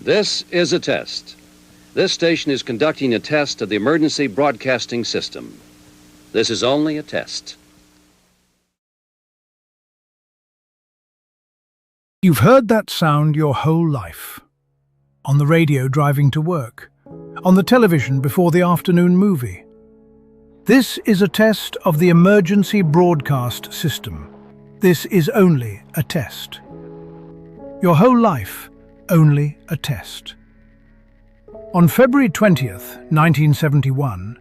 This is a test. This station is conducting a test of the emergency broadcasting system. This is only a test. You've heard that sound your whole life. On the radio driving to work. On the television before the afternoon movie. This is a test of the emergency broadcast system. This is only a test. Your whole life, only a test. On February 20th, 1971,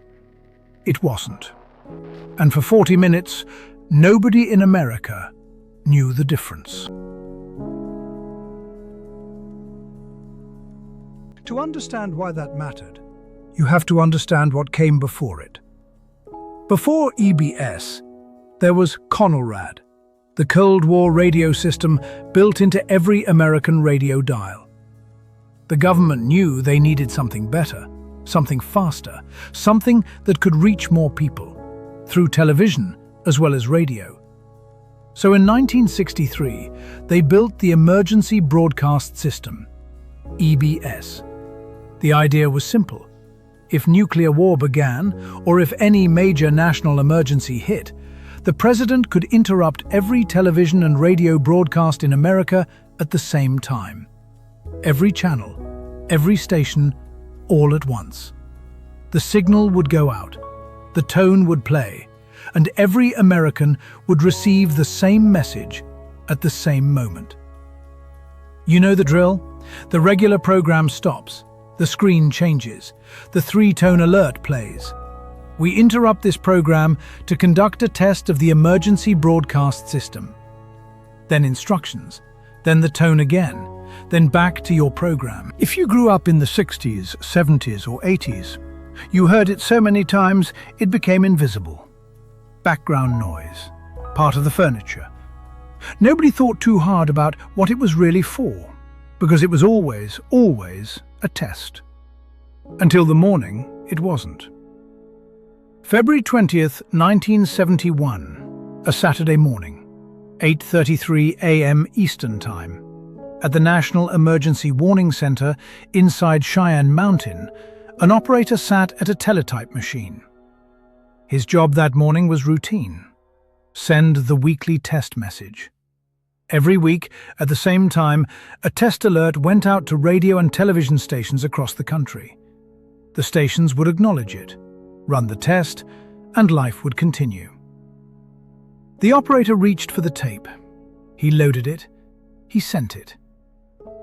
it wasn't. And for 40 minutes, nobody in America knew the difference. To understand why that mattered, you have to understand what came before it. Before EBS, there was CONELRAD, the Cold War radio system built into every American radio dial. The government knew they needed something better, something faster, something that could reach more people, through television as well as radio. So in 1963, they built the Emergency Broadcast System, EBS. The idea was simple. If nuclear war began, or if any major national emergency hit, the president could interrupt every television and radio broadcast in America at the same time. Every channel, every station, all at once. The signal would go out, the tone would play, and every American would receive the same message at the same moment. You know the drill? The regular program stops. The screen changes. The three-tone alert plays. We interrupt this program to conduct a test of the emergency broadcast system. Then instructions. Then the tone again. Then back to your program. If you grew up in the 60s, 70s or 80s, you heard it so many times it became invisible. Background noise. Part of the furniture. Nobody thought too hard about what it was really for, because it was always a test. Until the morning, it wasn't. February 20th, 1971, a Saturday morning, 8:33 a.m. Eastern Time. At the National Emergency Warning Center inside Cheyenne Mountain, an operator sat at a teletype machine. His job that morning was routine. Send the weekly test message. Every week, at the same time, a test alert went out to radio and television stations across the country. The stations would acknowledge it, run the test, and life would continue. The operator reached for the tape. He loaded it. He sent it.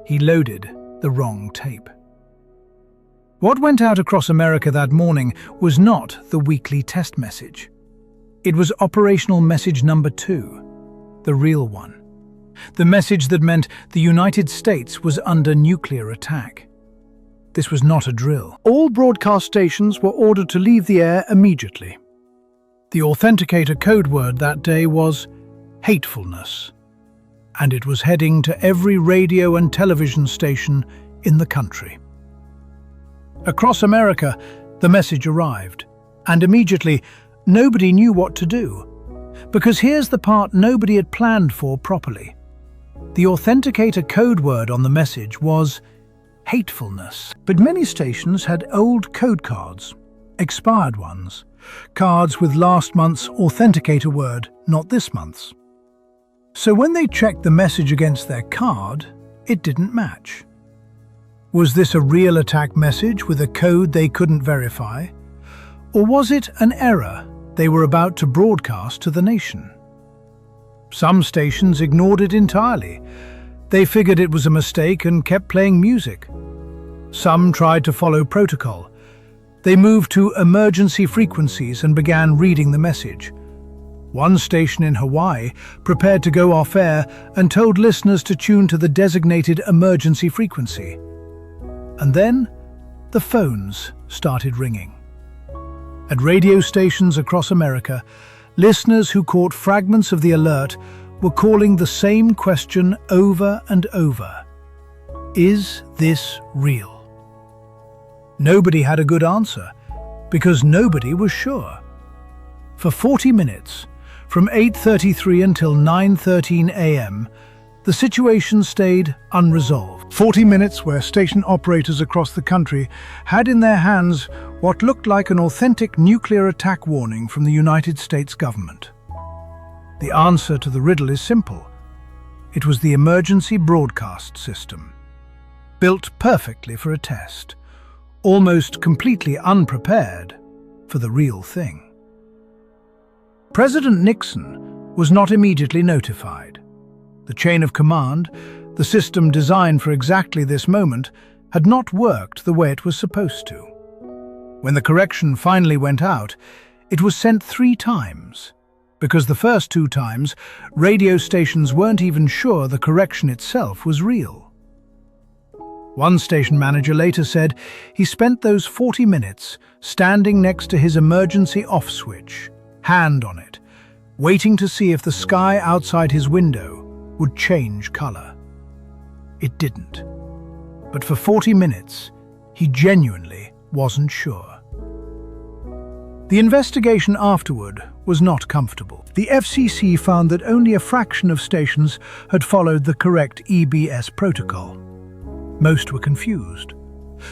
He loaded the wrong tape. What went out across America that morning was not the weekly test message. It was operational message number 2, the real one. The message that meant the United States was under nuclear attack. This was not a drill. All broadcast stations were ordered to leave the air immediately. The authenticator code word that day was hatefulness, and it was heading to every radio and television station in the country. Across America, the message arrived, and immediately nobody knew what to do. Because here's the part nobody had planned for properly. The authenticator code word on the message was hatefulness. But many stations had old code cards, expired ones, cards with last month's authenticator word, not this month's. So when they checked the message against their card, it didn't match. Was this a real attack message with a code they couldn't verify? Or was it an error they were about to broadcast to the nation? Some stations ignored it entirely. They figured it was a mistake and kept playing music. Some tried to follow protocol. They moved to emergency frequencies and began reading the message. One station in Hawaii prepared to go off air and told listeners to tune to the designated emergency frequency. And then, the phones started ringing. At radio stations across America, listeners who caught fragments of the alert were calling the same question over and over. Is this real? Nobody had a good answer, because nobody was sure. For 40 minutes, from 8:33 until 9:13 a.m., The situation stayed unresolved. 40 minutes where station operators across the country had in their hands what looked like an authentic nuclear attack warning from the United States government. The answer to the riddle is simple. It was the emergency broadcast system, built perfectly for a test, almost completely unprepared for the real thing. President Nixon was not immediately notified. The chain of command, the system designed for exactly this moment, had not worked the way it was supposed to. When the correction finally went out, it was sent 3 times, because the first 2 times, radio stations weren't even sure the correction itself was real. One station manager later said he spent those 40 minutes standing next to his emergency off switch, hand on it, waiting to see if the sky outside his window would change color. It didn't. But for 40 minutes, he genuinely wasn't sure. The investigation afterward was not comfortable. The FCC found that only a fraction of stations had followed the correct EBS protocol. Most were confused.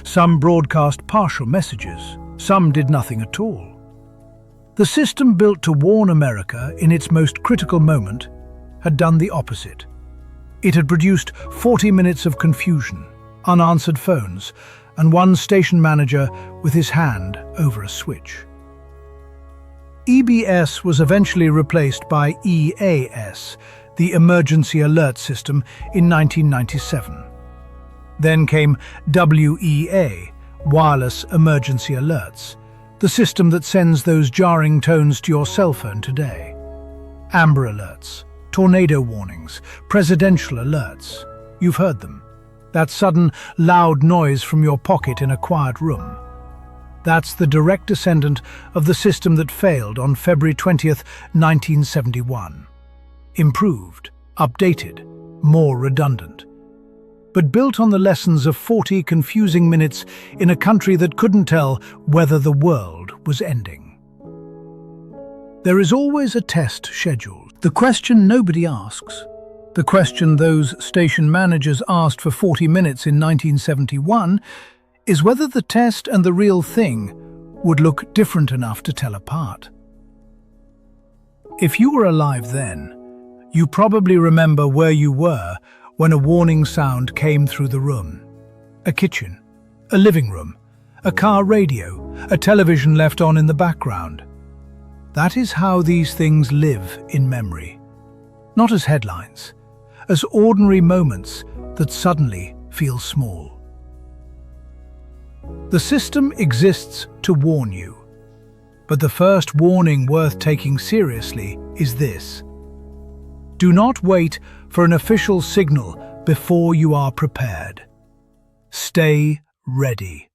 Some broadcast partial messages. Some did nothing at all. The system built to warn America in its most critical moment had done the opposite. It had produced 40 minutes of confusion, unanswered phones, and one station manager with his hand over a switch. EBS was eventually replaced by EAS, the Emergency Alert System, in 1997. Then came WEA, Wireless Emergency Alerts, the system that sends those jarring tones to your cell phone today. Amber Alerts, tornado warnings, presidential alerts. You've heard them. That sudden, loud noise from your pocket in a quiet room. That's the direct descendant of the system that failed on February 20th, 1971. Improved, updated, more redundant. But built on the lessons of 40 confusing minutes in a country that couldn't tell whether the world was ending. There is always a test scheduled. The question nobody asks, the question those station managers asked for 40 minutes in 1971, is whether the test and the real thing would look different enough to tell apart. If you were alive then, you probably remember where you were when a warning sound came through the room. A kitchen, a living room, a car radio, a television left on in the background. That is how these things live in memory. Not as headlines, as ordinary moments that suddenly feel small. The system exists to warn you, but the first warning worth taking seriously is this. Do not wait for an official signal before you are prepared. Stay ready.